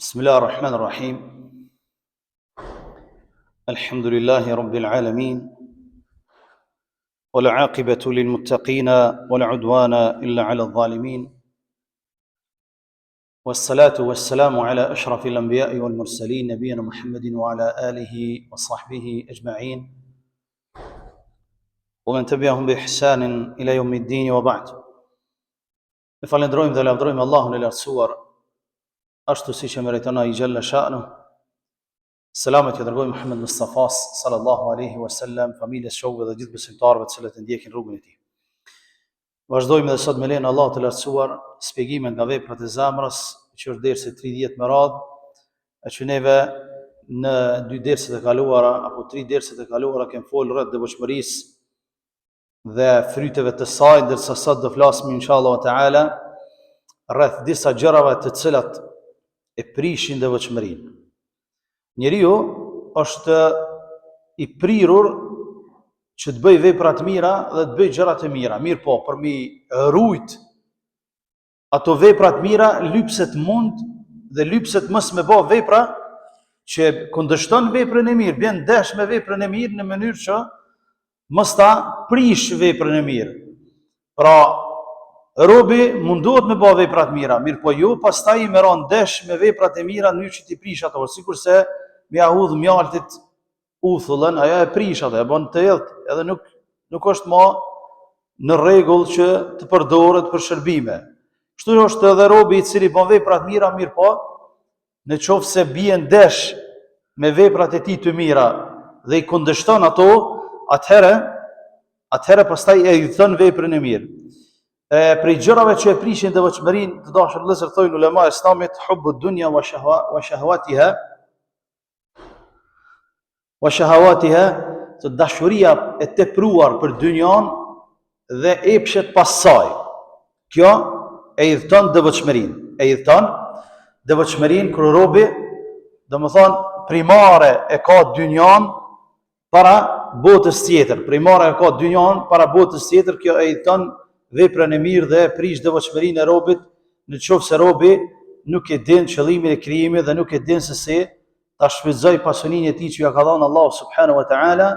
بسم الله الرحمن الرحيم. الحمد لله رب العالمين، والعاقبة للمتقين ولا عدوان إلا على الظالمين، والصلاة والسلام على أشرف الأنبياء والمرسلين نبينا محمد وعلى آله وصحبه أجمعين ومن تبعهم بإحسان إلى يوم الدين وبعد. Falendrojmë dhe lavdrojmë Allahun e lartësuar, ashtu siç e meriton ai xhalla sha'nu. Selamet që dërgoi Muhammed Mustafa sallallahu alaihi wasallam, familjes, shokëve dhe gjithë besimtarëve të cilët ndjekin rrugën e tij. Vazhdojmë edhe sot me lejen e Allahut të lartësuar shpjegime nga veprat e zemrës, që është dersi 30 me radhë, e që neve në 2 derset e kaluara apo 3 derset e kaluara kemi folur rreth devotshmërisë dhe fryteve të saj, ndërsa sot do flasim inshallah taala rreth disa gjërave të cilat e prishin devotshmërinë. Njeriu është i prirur që të bëj vepra të mira dhe të bëj gjëra të mira. Mirë po, për mi rujt ato vepra të mira, lypset mund dhe lypset mos me bë vepra që kundërshton veprën e mirë, bën dash me veprën e mirë në mënyrë që mos ta prish veprën e mirë. Pra, robi mundohet me bë vepra të mira, mirë po jo pastaj i merron dash me veprat e mira në mënyrë që ti prish ato, sikurse me ahudh mjaltit uthullën, ajo e prish atë, e bën të edhët, edhe nuk është më në rregull që të përdoret për shërbime. Kështu është edhe robi i cili bën vepra të mira, mirë po, në qoftë se bien dash me veprat e tij të mira dhe i kundërshton ato, atëherë pastaj e thon veprën e mirë. Prej gjërave që e prishin devotshmërinë, të dashur vëllezër, thojnë ulema e Islamit, hubbu dunya wa shahawatiha, të dashuria e tepruar për dynjan dhe epshet pas saj. Kjo e idhton devotshmërinë kur robi, domethënë primare e ka dynjan para botës tjetër. Primare e ka dynjan para botës tjetër, kjo e idhton veprën e mirë dhe prish devotshmërinë e robit, në qoftë se robi nuk e din qëllimin e krijimit dhe nuk e din se si ta shfrytëzoj pasurinë e tij që ja ka dhënë Allahu subhanahu wa taala,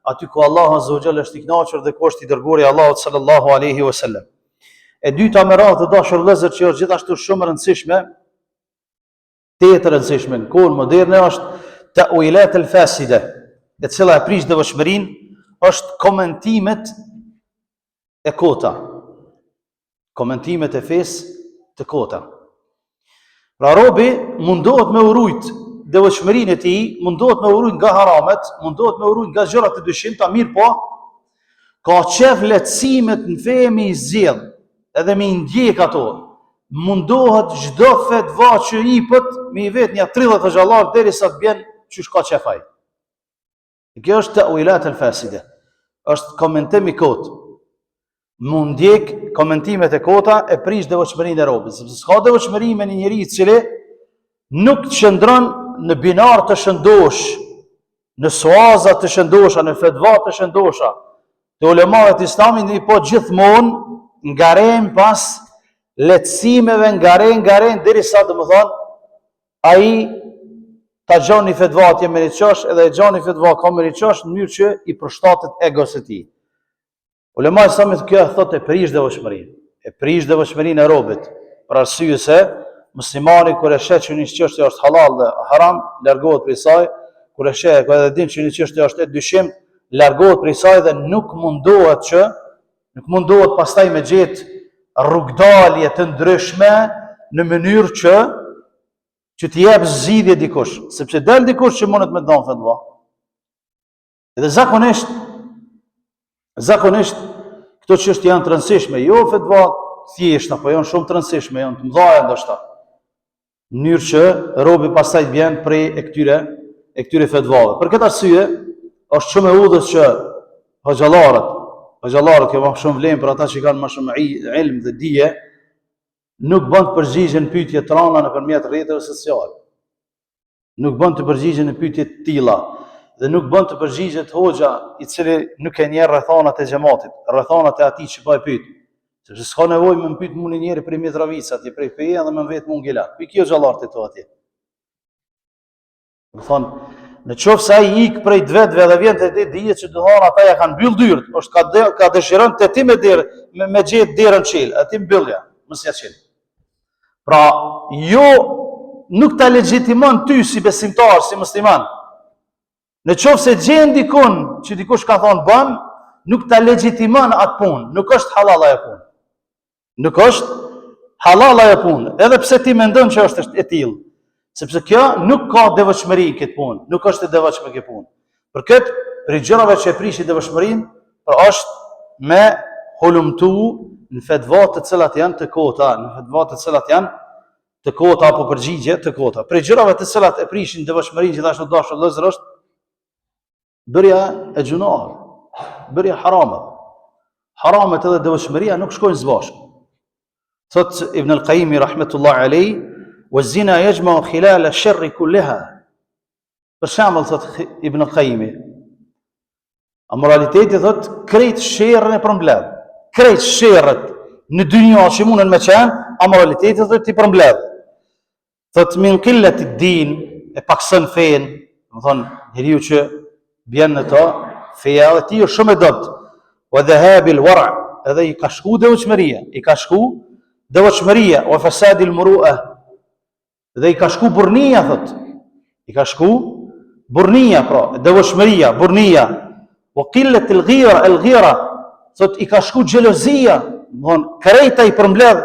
aty ku Allahu azza wa jalla është i kënaqur dhe ku është i dërguari i Allahut sallallahu alaihi wasallam. E dyta me radhë të dashur vëllezër, që është gjithashtu shumë e rëndësishme, tetë rëndësishme në kohën moderne, është ta'wilat al-fasida, e cila e prish devotshmërinë, është komentimet e kota. Komentimet e fesë të kota. Pra robi mundohet me urujt devotshmërinë e tij, mundohet me urujt nga haramet, mundohet me urujt nga gjërat e dyshimta, mirë po, ka qef lehtësimet në fe me i zgjedh, edhe me i ndjek ato. Mundohet çdo fetva që i pët me i vet një 30 xhallar derisa të bjen çysh ka qef ai. Kjo është ta'wilat al-fasida. Është komentim i kot. Mund ndjek komentimet e kota e prish devotshmërinë e robit, sepse s'ka devotshmëri me një njeri i cili nuk qëndron në binar të shëndosh, në suaza të shëndosha, në fetva të shëndosha. Të ulemat e Islamit i po gjithmonë ngaren pas lehtësimeve, ngaren derisa domethënë ai ta gjon një fetva atje me riqosh, edhe e gjon një fetva ka me riqosh në mënyrë që i përshtatet egos e tij. Ulema e Islamit kjo e thot e prish devotshmërinë e robit, për arsye se muslimani kur e sheh që një çështje është halal dhe haram, largohet prej saj, kur e sheh edhe din që një çështje është e dyshim, largohet prej saj dhe nuk mundohet pastaj me gjetë rrugdalje të ndryshme në mënyrë që t'i jep zgjidhje dikush, sepse del dikush që mundet me dhënë fatva. Edhe zakonisht këto çështje janë të rëndësishme, jo fatva thjeshta, po janë shumë të rëndësishme, janë të mëdha ndoshta. Në mënyrë që robi pastaj vjen prej e këtyre fetvave. Për këtë arsye, është shumë e udhës që hoxhallarët që kanë shumë vlerë për ata që kanë më shumë ilm dhe dije, nuk bën të përgjigjen pyetje të rënda nëpërmjet rrjeteve sociale. Nuk bën të përgjigjen në pyetje të tilla dhe nuk bën të përgjigjet hoxha i cili nuk e njeh rrethonat e xhamatit, rrethonat e atij që bëj pyetje. Sepse s'ka nevojë më pyet mua një njeri për Mitrovica, ti prej feje dhe më vet mund gjela. Pikë xhallartë to atje. Më thonë, në qoftë se ai ik prej vetëve dhe vjen te ti, dihet që do thonë ata ja kanë mbyll dyert, është ka dëshiron te ti me gjetë derën çel, aty mbyllja, mos ja çel. Pra, jo nuk ta legjitimon ty si besimtar, si musliman. Në qoftë se gjen dikun që dikush ka thonë bën, nuk ta legjitimon atë punë, nuk është halal ajo punë. Nuk është halal ajo punë, edhe pse ti mendon që është e tillë. Sepse kjo nuk ka devotshmëri këtë punë, nuk është e devotshme kjo punë. Për këtë, për gjërave që e prishin devotshmërinë, është me hulumtu në fetva të cilat janë të kota, në fetva të cilat janë të kota apo përgjigje të kota. Për gjërave të cilat e prishin devotshmërinë, gjithashtu dashur vëllezër, është bërja e gjunave, bërja harame. Haramet edhe devotshmëria nuk shkojnë së bashku. Thot Ibn al-Qayyim rahmetullahi alayhi, "Waz-zina yajma'u khilal ash-sharri kullaha." Për shembull thot Ibn al-Qayyim, amoraliteti thot krejt sherrën e përmbledh. Krejt sherrët në dynjë që mundën me qenë, amoraliteti thot i përmbledh. Thot min qillati ad-din, e pakson fen, do thon njeriu që bjen në to, feja e tij është shumë e dobët. Wa dhahabi al-wara', edhe i ka shku devotshmëria, i ka shku devotshmëria, wa fasadi al-muru'a, dhe i ka shku burnia thot. I ka shku burnia, pra, devotshmëria, burnia. Wa qillat al-ghira, thot i ka shku xhelozia, do krejta i përmbledh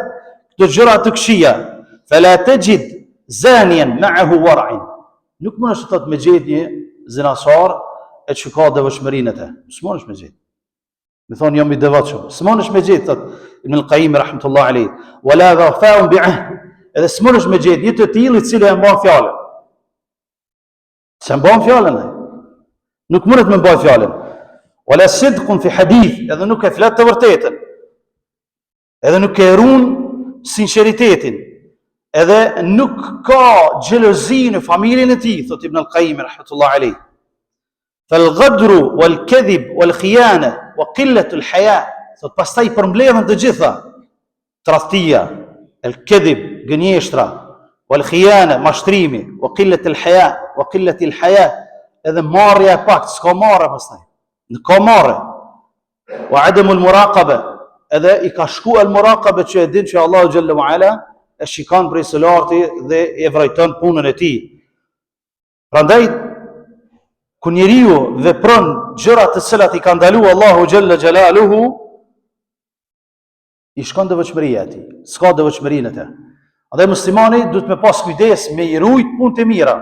këto gjëra të këqija. Fala tajid zaniyan ma'ahu wara'in. Nuk mundesh thot me gjetë një zinasar e që ka devotshmërinë e te. S'mundesh me gjetë. Me thonë jam i devotshëm. S'mundesh me gjetë thot Ibn al-Qayyim rahmetullah alayhi. Wala dhafa'un bi'ahd. Edhe s'mundesh me gjetë një të tillë i cili e mban fjalën. Se mban fjalën ai. Nuk mundet me mban fjalën. Wala sidqun fi hadith, edhe nuk e flet të vërtetën. Edhe nuk e ruan sinqeritetin. Edhe nuk ka xhelozi në familjen e tij, thot Ibn al-Qayyim rahmetullah alayhi. Fal-ghadru wal-kadhib wal-khiyana wa qillatu al-haya, thot pastaj përmbledhen të gjitha. Tradhtia, el-kadhib, gënjeshtra, wal-khiyana, mashtrimi, wa qillatu al-haya, wa qillati al-haya, edhe marrja e pakt, s'ka marrë pastaj. Nuk ka marrë. Wa adamu al-muraqaba, edhe i ka shku al-muraqaba që e din që Allahu xhallahu ala e shikon prej së larti dhe e vërejton punën e tij. Prandaj kur njeriu vepron gjëra të cilat i ka ndaluar Allahu xhalla xjalaluhu, i shkon devotshmëria e tij. S'ka devotshmërinë atë. Andaj muslimani duhet me pas kujdes me i rujt punët e mira,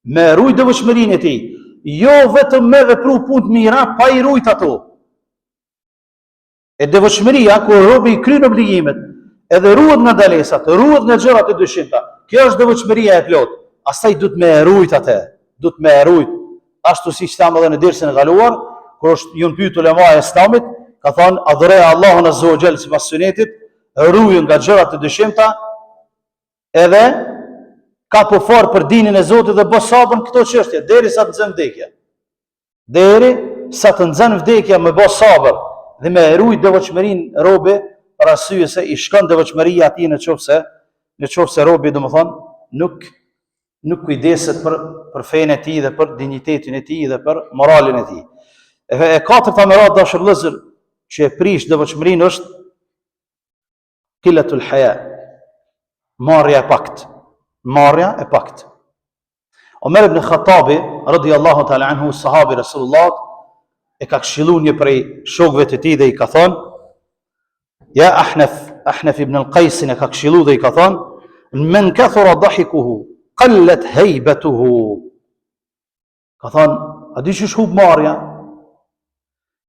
me rujt devotshmërinë e tij, jo vetëm me vepru punë të mira pa i rujt ato. E devotshmëria kur robi i kryen obligimet, edhe ruhet nga dalesat, ruhet nga gjërat e dyshimta. Kjo është devotshmëria e plotë. Astaj duhet me rujt atë, duhet me rujt. Ashtu siç tham edhe në dersën e kaluar, kur është ju pyet ulema e Islamit, ka thënë adhuroj Allahun azza wa jall sipas sunetit, ruaj nga gjërat e dyshimta, edhe ka po fort për dinin e Zotit dhe bë sabër këto çështje derisa të nxën vdekja. Derisa të nxën vdekja me bë sabër dhe me rujt devotshmërinë robe, për arsye se i shkon devotshmëria atij në qoftë se robi domethën nuk kujdeset për fenë e tij dhe për dinjitetin e tij dhe për moralin e tij. E katërta merat dashur vëllezër që e prish devotshmërinë është qillatul haya, marrja e pakt. Marrja e pakt. Omer ibn Khattabi radhiyallahu ta'ala anhu, sahabi Rasulullah, e ka këshilluar një prej shokëve të tij dhe i ka thënë: Ja Ahnaf ibn al-Qais e ka këshilluar dhe i ka thënë: Men kathura dhahikuhu qallat haybatuhu. Ka thënë, a di ç'është hub marrja?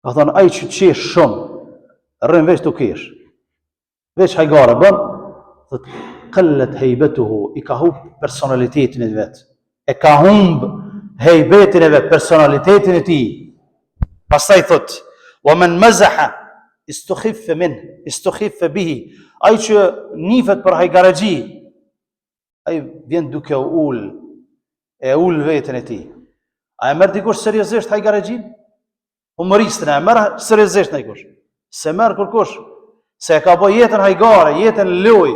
Ka thënë, ai që qesh shumë, rrën veç të kesh. Veç hajgare bën, thot qallat haybatuhu, i ka hub personalitetin e vet. E ka humb hejbetin e vet, personalitetin e tij. Pastaj thot: Wa man mazaha istukhiffa bihi. Ai që nifet për hajgaraxhi, ai vjen duke ul veten e tij. A e merr dikush seriozisht hajgaraxhin? Humoristën e merr seriozisht dikush? Se merr kurkush, se e ka bë jetën hajgare, jetën loj.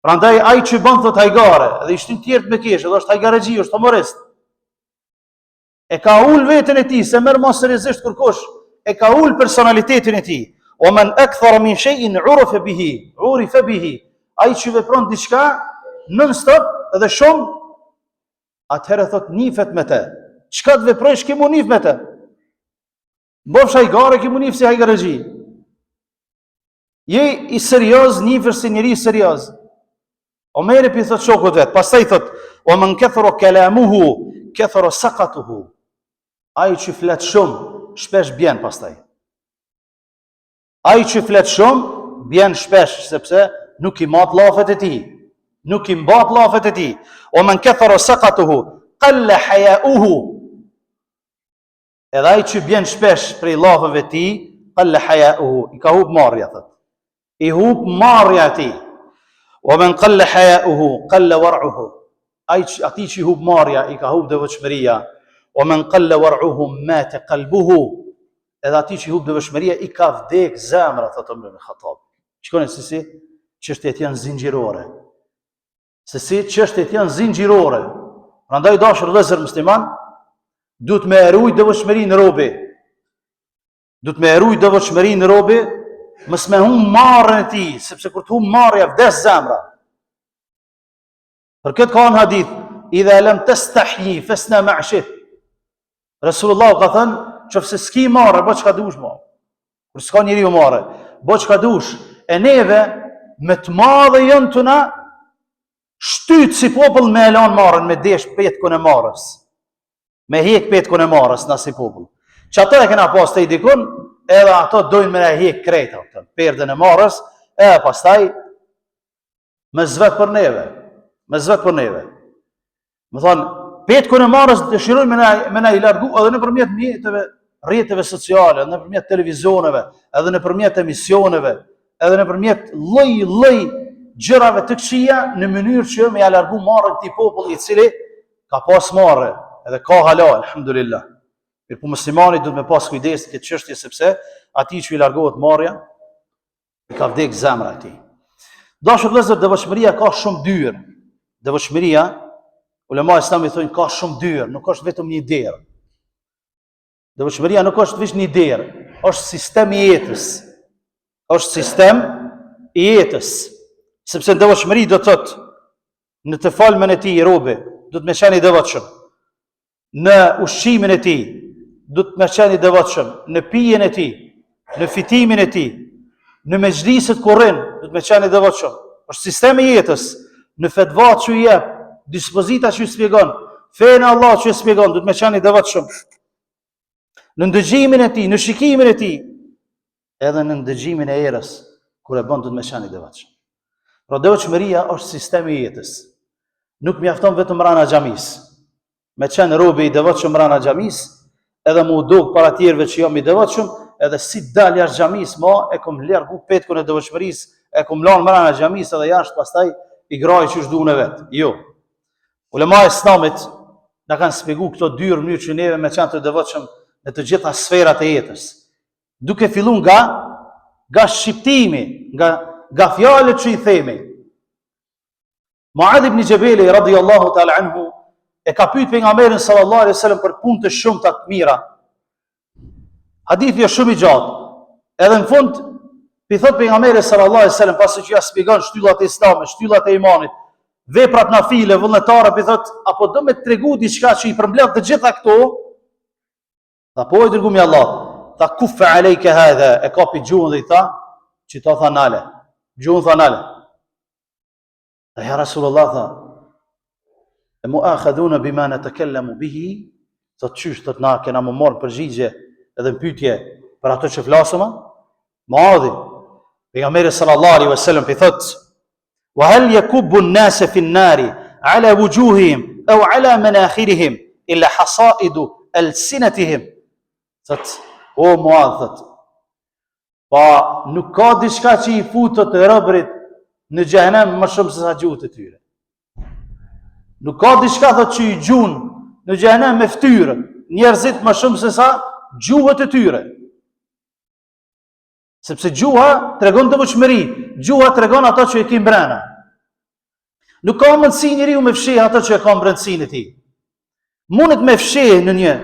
Prandaj ai që bën thot hajgare, edhe i shtyn tjerë me kesh, edhe është hajgaregji, është humorist. E ka ul veten e tij, se merr mos seriozisht kërkosh, e ka ul personalitetin e tij. O men akthara min shay'in urifa bihi. Ai që vepron diçka non stop edhe shumë, atëherë thot nifet me të. Çka të veprosh që mund nif me të? Bosh hajgare që mund nif si hajgaregji. Je i serioz, nifër si njëri serioz. Omeri pi thot shokut vet, pastaj thot, o men kathara kalamuhu, kathara saqatuhu. Ai që flet shumë, shpesh bjen pastaj. Ai që flet shumë, bjen shpesh, sepse nuk i mat llafet e tij. Nuk i mbat llafet e tij. O men kathara saqatuhu, qalla haya'uhu. Edhe ai që bjen shpesh prej llafeve të tij, qalla haya'uhu, i ka hub marrja thot. I hub marrja e tij. O men qalla haya'uhu, qalla war'uhu. Ati që i hub marrja, i ka hub devotshmëria. O men qalla war'uhu, mata qalbuhu. Edhe ati që i hub devotshmëria, i ka vdek zemra, thot Omer ibn Khattab. Shikoni se si çështjet janë zinxhirore. Se si çështjet janë zinxhirore. Prandaj dashur vëllezër musliman, duhet me ruaj devotshmërinë në robi. Duhet me ruaj devotshmërinë në robi, mos me humb marrën e tij, sepse kur të humb marrja vdes zemra. Për këtë ka në hadith, idha lam tastahyi fasna ma'shit. Rasulullah ka thënë, nëse s'ki marrë, bëj çka dush më. Kur s'ka njeriu marrë, bëj çka dush. E neve me të madhe janë tona shtyt si popull me elan marrën, me desh petkun e marrës. Me hek petkun e marrës na si popull. Që ato e kena pas të i dikun, edhe ato dojnë me ne hek krejta, perdën e marrës, e pastaj me zvet për neve. Me zvet për neve. Më thonë, petkun e marrës dëshirojnë me na i largu edhe nëpërmjet mjeteve, rrjeteve sociale, nëpërmjet televizioneve, edhe nëpërmjet emisioneve, edhe nëpërmjet lloj gjërave të këqija në mënyrë që me ja largu marrën këtij populli i cili ka pas marrë, edhe ka hala, alhamdulillah. Mirë, po muslimani duhet me pas kujdes këtë çështje sepse atij që i largohet marrja i ka vdek zemra e tij. Dashur vëllezër, devotshmëria ka shumë dyrë. Devotshmëria, ulema islami thonë ka shumë dyrë, nuk është vetëm një derë. Devotshmëria nuk është vetëm një derë, është sistem i jetës. Është sistem i jetës. Sepse devotshmëri do të thotë në të falmen e tij robi, do të më qenë i devotshëm. Në ushqimin e tij, do të më qenë i devotshëm, në pijen e tij, në fitimin e tij, në mezhliset kur rrin, do të më qenë i devotshëm. Është sistemi i jetës, në fetvat që i jep, dispozita që i shpjegon, fenë Allah që i shpjegon, do të më qenë i devotshëm. Në ndëgjimin e tij, në shikimin e tij, edhe në ndëgjimin e erës, kur e bën do të më qenë i devotshëm. Pra devotshmëria është sistemi i jetës. Nuk mjafton vetëm rana xhamis. Me qenë robi i devotshëm rana xhamis, edhe mu dog para tjerëve që jam i devotshëm, edhe si dal jashtë xhamis, e kom largu petkun e devotshmërisë, e kom lanë rana xhamis edhe jashtë, pastaj i graj që shduan e vet. Jo. Ulema e Islamit na kanë shpjeguar këto dy mënyrë që neve me qenë të devotshëm në të gjitha sferat e jetës. Duke filluar nga shqiptimi, nga fjalët që i themi. Muadh ibn Jabali radhiyallahu ta'ala anhu e ka pyet pejgamberin sallallahu alaihi wasallam për punë të shumta të mira. Hadithi është shumë i gjatë. Edhe në fund i thot pejgamberi sallallahu alaihi wasallam pasi që ja shpjegon shtyllat e Islamit, shtyllat e imanit, veprat nafile, vullnetare, i thot apo do me tregu diçka që i përmbledh të gjitha këto? Tha po i dërguari i Allah. Tha kuffa alejka hadha, e kapi gjuhën dhe i tha, që ta tha nale. Gjuhën tha nale. Tha ja Rasulullah tha, e muakhadhuna bima natakallamu bihi, thot çysh thot na kena më marrë përgjigje edhe pyetje për ato që flasëm? Muadhi, pejgamberi sallallahu alaihi wasallam i thot, wa hal yakubbu an-nas fi an-nari ala wujuhihim aw ala manakhirihim illa hasaidu alsinatihim. Thot, o Muadh thot, pa nuk ka diçka që i futet të robërit në xhenem më shumë se sa gjuhët e tyre. Nuk ka diçka thot që i gjun në xhenem me fytyrë njerëzit më shumë se sa gjuhët e tyre. Sepse gjuha tregon devotshmëri, gjuha tregon ato që e ke brenda. Nuk ka mundësi njeriu me fshih ato që e ka brendësinë e tij. Mundet me fshih në një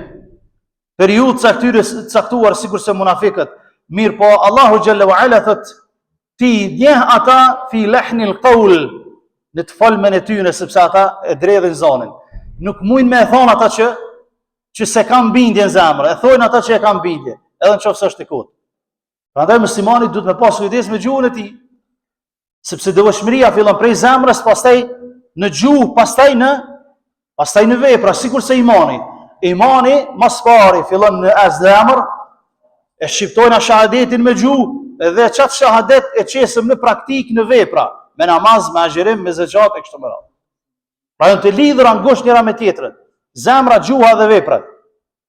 periudhë caktuar sikurse munafiqët. Mirë po Allahu xhalla wa ala thot ti njeh ata fi lahnil qawl, në të folmen e tyre, sepse ata e dredhin zonin. Nuk mujnë me thonë ata që se kam bindje në zemër, e thojnë ata që e kam bindje, edhe në qoftë se është i kot. Prandaj muslimani duhet me pas kujdes me gjuhën e tij, sepse devotshmëria fillon prej zemrës, pastaj në gjuhë, pastaj në vepra, sikurse imani. Imani mas pari fillon në zemër, e shqiptojnë shahadetin me gjuhë dhe çat shahadet e çesëm në praktik në vepra, me namaz, me agjerim, me zeqat e kështu me radhë. Pra janë të lidhura ngushtë njëra me tjetrën. Zemra, gjuha dhe veprat.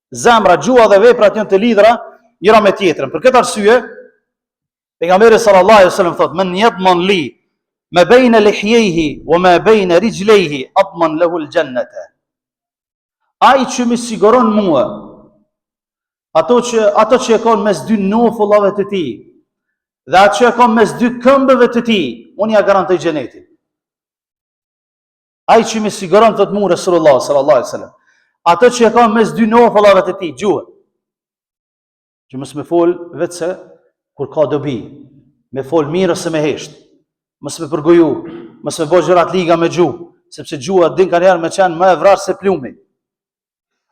Zemra, gjuha dhe veprat janë të lidhura njëra me tjetrën. Për këtë arsye, pejgamberi sallallahu alaihi wasallam thotë: "Men yadman li ma bayna lihyihi wa ma bayna rijlihi adman lahu al-jannata." Ai që më siguron mua ato që e kanë mes dy nofullave të tij, dhe atë që e kanë mes dy këmbëve të tij, unë ja garantoj xhenetin. Ai që më siguron, thot mu Resulullah sallallahu alaihi wasallam, ato që e kanë mes dy nofullave të tij, gjuhën. Që mos më fol vetëse kur ka dobi, me fol mirë ose me hesht, mos më përgoju, mos më bëj gjërat liga me gjuhë, sepse gjuha din kanë herë me qenë më e vrarë se plumi.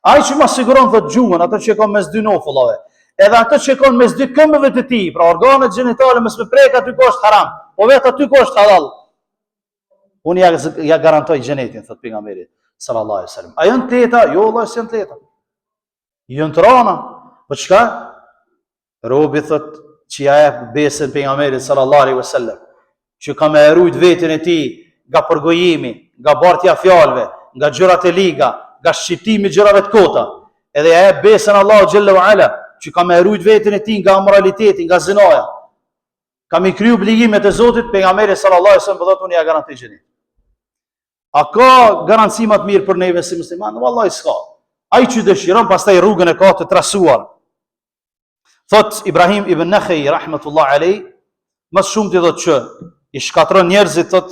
Ai që më siguron, thot gjuhën, ato që e kanë mes dy nofullave, edhe ato që e kanë mes dy këmbëve të tij, pra organet gjinitale, mos më prek aty ku është haram, po vetë aty ku është halal. Unë ja garantoj xhenetin, thot pejgamberi sallallahu alaihi wasallam. A janë të lehta? Jo, vëllai, s'janë të lehta. Janë të rëna. Po çka? Robi thot që ja jep besën pejgamberit sallallahu alaihi wasallam, që ka më rujt veten e tij nga përgojimi, nga bartja fjalëve, nga gjërat e liga, nga shqiptimi gjërave të kota. Edhe ja jep besën Allahu xhalla wa ala, që ka më rujt veten e tij nga moraliteti, nga zinaja. Kam i kryu obligimet e Zotit, pejgamberi sallallahu alaihi wasallam thotë unë ja garantoj xhenetin. A ka garanci më të mirë për neve si musliman? Wallahi s'ka. Ai që dëshiron pastaj rrugën e ka të trasuar. Thot Ibrahim ibn Nakhai rahmetullah alayh, më shumë ti thotë që i shkatron njerëzit, thot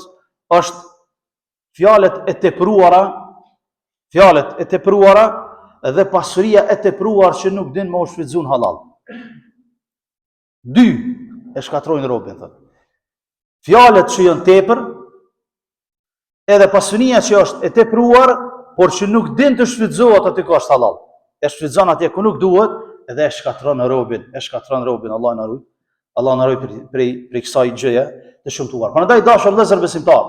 është fjalët e tepruara dhe pasuria e tepruar që nuk din më u shfrytzuan halal. Dy e shkatrojnë robën, thot. Fjalët që janë tepër, edhe pasunia që është e tepruar, por që nuk din të shfrytëzohet aty ku është halal. E shfrytëzon atje ku nuk duhet, edhe e shkatron robën, Allah na ruaj prej kësaj gjëje të shëmtuar. Prandaj dashur vëllezër besimtar,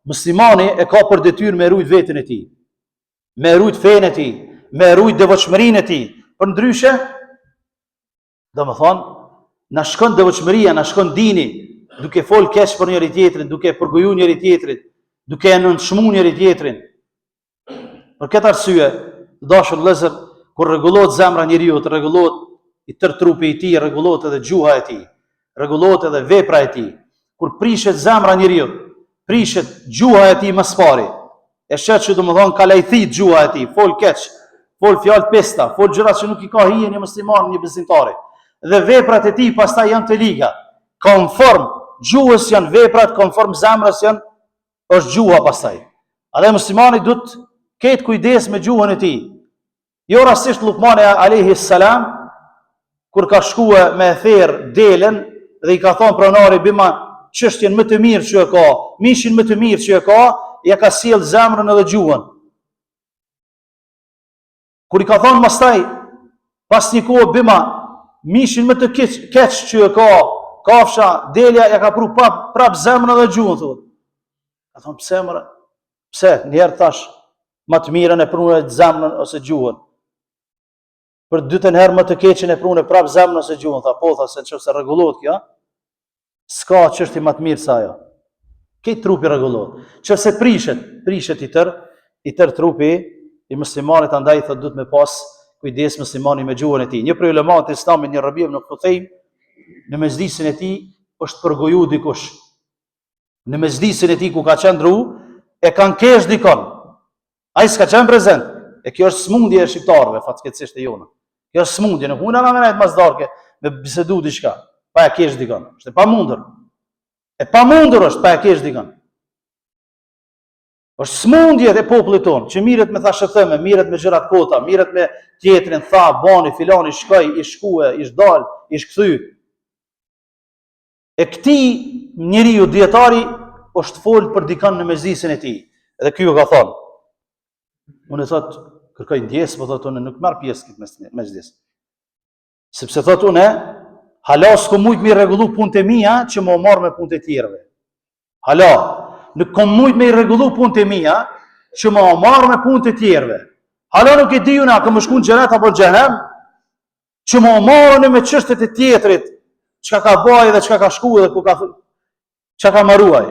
muslimani e ka për detyrë me rujt veten e tij, me rujt fenë e tij, me rujt devotshmërinë e tij. Përndryshe, domethënë, na shkon devotshmëria, na shkon dini, duke fol keq për njëri tjetrin, duke përgoju njëri tjetrin, duke e nënçmuar njëri tjetrin. Për këtë arsye, dashur vëllezër, kur rregullohet zemra njeriu, të rregullohet i tërë trupi i tij, rregullohet edhe gjuha e tij, rregullohet edhe vepra e tij. Kur prishet zemra njeriu, prishet gjuha e tij më së pari. E shet që domethënë ka lajthit gjuha e tij, fol keq, fol fjalë pesta, fol gjëra që nuk i ka hije një musliman, një besimtari. Dhe veprat e tij pastaj janë të liga. Konform gjuhës janë veprat, konform zemrës është gjuha pastaj. Edhe muslimani duhet ketë kujdes me gjuhën e tij. Jo rastisht Lukmani alayhi salam, kur ka shkuar me therr delën dhe i ka thonë pronari bima çështjen më të mirë që e ka, mishin më të mirë që e ka, ja ka sjell zemrën edhe gjuhën. Kur i ka thonë pastaj, pas një kohë bima mishin më të keq që e ka, kafsha, delja ja ka pru prap zemrën edhe gjuhën, thotë. Ka thonë pse mëre? Pse? Njerë thash, më të mirën e prune zemrën ose gjuhën. Për dytën herë më të keqen e prune prap zemrën ose gjuhën. Tha, po, tha, se në qëfë se regullot kjo, s'ka qështi më të mirë sa jo. Këtë trupi regullot. Qëfë se prishet i tër trupi i muslimanit, andaj thot duhet me pas kujdes muslimani me gjuhën e tij. Një prej ulemat të Islamit, një Rabi ibn Khuthejm, në mezhlisin e tij është përgoju dikush. Në mezhlisin e tij ku ka qëndru, e kanë kesh dikon. Ai s'ka qenë prezent. E kjo është smundje e shqiptarëve, fatkeqësisht e jona. Kjo është smundje, nuk mund na merret masdarke me bisedu diçka. Pa e kesh dikon. Është e pamundur. E pamundur është pa e kesh dikon. Është smundje e popullit tonë, që mirët me thashëthëme, mirët me gjërat kota, mirët me tjetrin, tha, bani, filani, shkoj, ish shkue, ish dal, ish kthy. E këti njeriu dietari është folë për dikën në mezhlisin e tij. Edhe ky u ka thonë. Unë thot, kërkoj ndjesë, po thot unë nuk marr pjesë këtë mezhlis. Sepse thot unë, hala s'ko mujt me rregullu punët e mia që më marr me punët e tjerëve. Hala, nuk kom mujt me rregullu punët e mia që më marr me punët e tjerëve. Hala nuk e di unë a kam shku në xhenet apo në xhenem, që më marrën me çështet e tjetrit, çka ka bëj dhe çka ka shku dhe ku ka çka ka marruaj.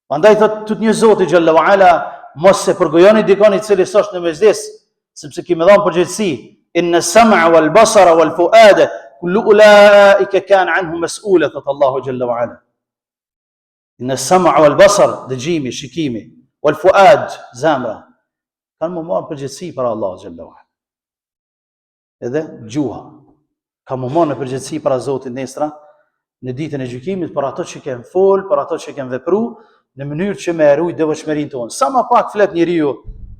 Prandaj thot tut një Zoti xhallahu ala, mos se përgojoni dikon i cili s'është në mezhlis, sepse ki më dhon përgjegjësi. Inna sam'a wal basara wal fuada kullu ulaika kana anhu mas'ula, thot Allahu xhallahu ala. Inna sam'a wal basar, dëgjimi, shikimi, wal fuad, zemra, kanë më marrë përgjegjësi për Allah xhallahu ala. Edhe gjuha ka më marrë në përgjegjësi para Zotit nesra në ditën e gjykimit për ato që kem fol, për ato që kem vepru, në mënyrë që me ruaj devotshmërinë tonë. Sa më pak flet njeriu,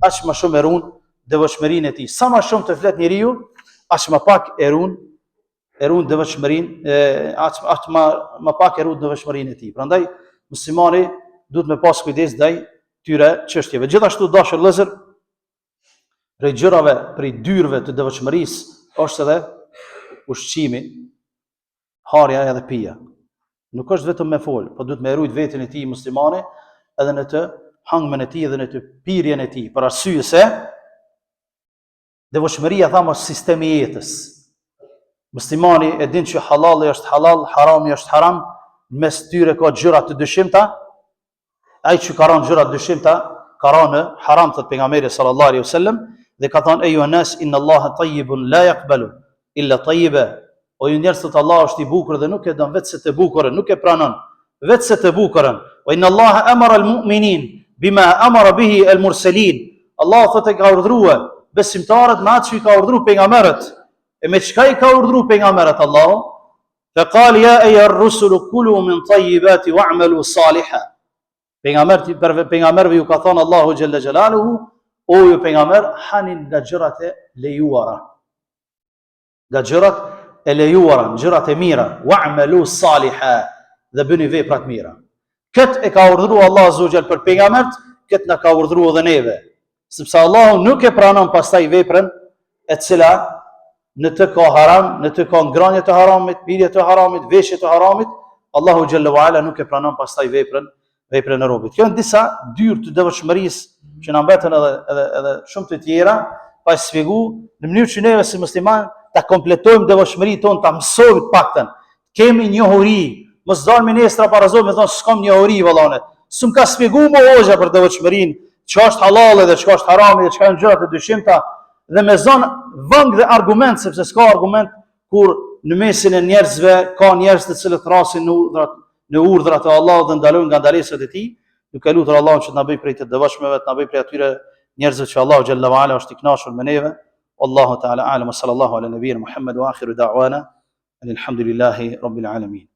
aq më shumë e ruan devotshmërinë e tij. Sa më shumë të flet njeriu, aq më pak e ruan devotshmërinë, aq më pak e ruan devotshmërinë e tij. Prandaj muslimani duhet me pas kujdes ndaj këtyre çështjeve. Gjithashtu dashur vëllezër, prej gjërave, prej dyrëve të devotshmërisë është edhe ushqimi, harja edhe pija. Nuk është vetëm me fol, po duhet me rujt veten e tij muslimane edhe në të hangmen e tij edhe në të pirjen e tij, për arsye se devotshmëria thamë është sistemi i jetës. Muslimani e din që halali është halal, harami është haram, mes tyre ka gjëra të dyshimta. Ai që ka rënë gjëra të dyshimta, ka rënë haram, thot pejgamberi sallallahu alaihi wasallam, dhe ka thënë eyu nas inna Allaha tayyibun la yaqbalu illa tayyiba. O ju njerëz, thot Allah është i bukur dhe nuk e don vetë se të bukurën, nuk e pranon vetë se të bukurën. Wa inna Allaha amara al-mu'minin bima amara bihi al-mursalin. Allah thot e ka urdhëruar besimtarët me atë që i ka urdhëruar pejgamberët. E me çka i ka urdhëruar pejgamberët Allahu? Fa qal ya ayyuha ar-rusulu kulu min tayyibati wa'malu salihan. Pejgamberëve ju ka thënë Allahu xhalla xhalaluhu, o ju pejgamber, hanin nga gjërat e lejuara. Nga gjërat e lejuara, gjërat e mira, wa'malu salihan, dhe bëni vepra të mira. Këtë e ka urdhëruar Allahu azza wa jall për pejgambert, këtë na ka urdhëruar edhe neve. Sepse Allahu nuk e pranon pastaj veprën e cila në të ka haram, në të ka ngrënie të haramit, pirje të haramit, veshje të haramit, Allahu xhallahu ala nuk e pranon pastaj veprën e robit. Kjo janë disa dyrë të devotshmërisë që na mbetën edhe shumë të tjera, pa shpjegu në mënyrë që neve si musliman ta kompletojmë devotshmërinë tonë, ta mësojmë të paktën. Kemi njohuri, mos dalmi nesër para Zotit me thonë s'kam njohuri vallane. S'm ka shpjeguar më hoxha për devotshmërinë, çka është halal dhe çka është haram dhe çka janë gjërat e dyshimta, dhe me zon vëng dhe argument, sepse s'ka argument kur në mesin e njerëzve ka njerëz të cilët thrasin në urdhrat e Allahut dhe ndalojnë nga ndalesat e tij. Duke lutur Allahun që të na bëj prej të devotshmeve, të na bëj prej atyre njerëzve që Allahu xhallahu ala është i kënaqur me neve. Wallahu ta'ala a'lam, sallallahu ala nabiyyina Muhammad wa akhiru da'wana alhamdulillahi rabbil alamin.